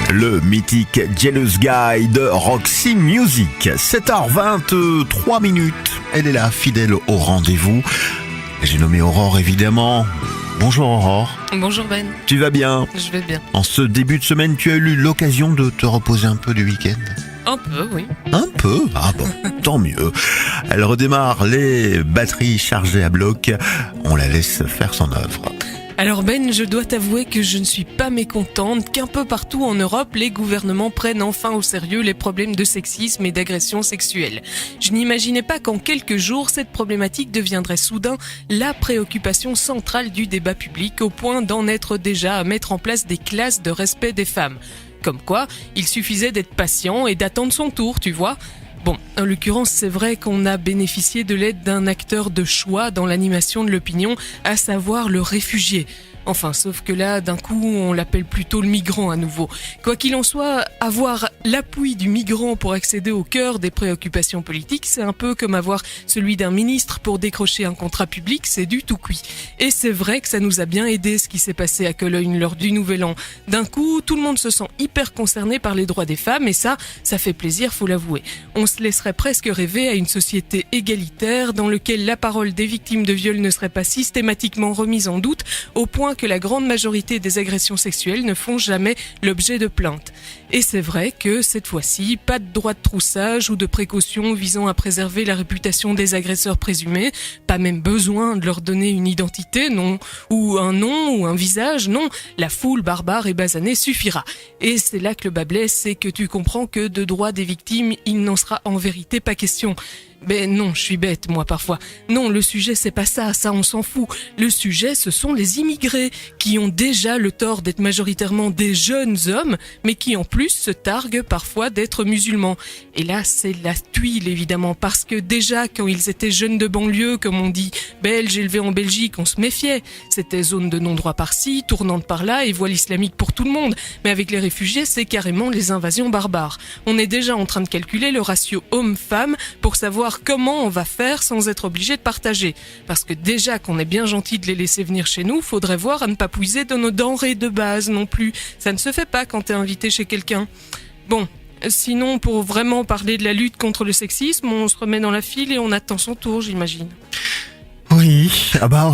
Le mythique Jealous Guy de Roxy Music. 7h23. Elle est là, fidèle au rendez-vous. J'ai nommé Aurore, évidemment. Bonjour Aurore. Bonjour Ben. Tu vas bien? Je vais bien. En ce début de semaine, tu as eu l'occasion de te reposer un peu du week-end? Un peu, oui. Un peu? Ah bon, tant mieux. Elle redémarre, les batteries chargées à bloc. On la laisse faire son œuvre. Alors Ben, je dois t'avouer que je ne suis pas mécontente qu'un peu partout en Europe, les gouvernements prennent enfin au sérieux les problèmes de sexisme et d'agression sexuelle. Je n'imaginais pas qu'en quelques jours, cette problématique deviendrait soudain la préoccupation centrale du débat public, au point d'en être déjà à mettre en place des classes de respect des femmes. Comme quoi, il suffisait d'être patient et d'attendre son tour, tu vois. Bon, en l'occurrence, c'est vrai qu'on a bénéficié de l'aide d'un acteur de choix dans l'animation de l'opinion, à savoir le réfugié. Enfin, sauf que là, d'un coup, on l'appelle plutôt le migrant à nouveau. Quoi qu'il en soit, avoir l'appui du migrant pour accéder au cœur des préoccupations politiques, c'est un peu comme avoir celui d'un ministre pour décrocher un contrat public, c'est du tout cuit. Et c'est vrai que ça nous a bien aidé ce qui s'est passé à Cologne lors du Nouvel An. D'un coup, tout le monde se sent hyper concerné par les droits des femmes et ça fait plaisir, faut l'avouer. On se laisserait presque rêver à une société égalitaire dans laquelle la parole des victimes de viol ne serait pas systématiquement remise en doute, au point que la grande majorité des agressions sexuelles ne font jamais l'objet de plaintes. Et c'est vrai que cette fois-ci, pas de droit de troussage ou de précaution visant à préserver la réputation des agresseurs présumés, pas même besoin de leur donner une identité, non, ou un nom ou un visage, non, la foule barbare et basanée suffira. Et c'est là que le bas blesse, c'est que tu comprends que de droits des victimes, il n'en sera en vérité pas question. Ben non, je suis bête, moi, parfois. Non, le sujet, c'est pas ça on s'en fout. Le sujet, ce sont les immigrés, qui ont déjà le tort d'être majoritairement des jeunes hommes, mais qui en plus se targuent parfois d'être musulmans. Et là, c'est la tuile, évidemment, parce que déjà, quand ils étaient jeunes de banlieue, comme on dit, belges élevés en Belgique, on se méfiait. C'était zone de non-droit par-ci, tournante par-là, et voile islamique pour tout le monde. Mais avec les réfugiés, c'est carrément les invasions barbares. On est déjà en train de calculer le ratio homme-femme pour savoir comment on va faire sans être obligé de partager. Parce que déjà qu'on est bien gentil de les laisser venir chez nous, faudrait voir à ne pas puiser dans nos denrées de base non plus. Ça ne se fait pas quand t'es invité chez quelqu'un. Bon, sinon pour vraiment parler de la lutte contre le sexisme, on se remet dans la file et on attend son tour, j'imagine. Oui,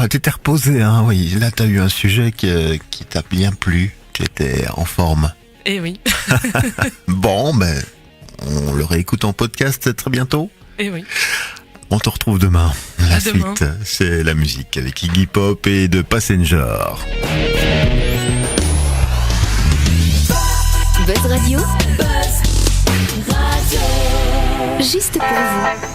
t'étais reposé, hein, oui. Là, t'as eu un sujet qui t'a bien plu. Tu étais en forme. Eh oui. Bon, on le réécoute en podcast très bientôt. Eh oui. On te retrouve demain. La demain. suite, c'est la musique avec Iggy Pop et The Passenger. Buzz Radio. Buzz Radio. Juste pour vous.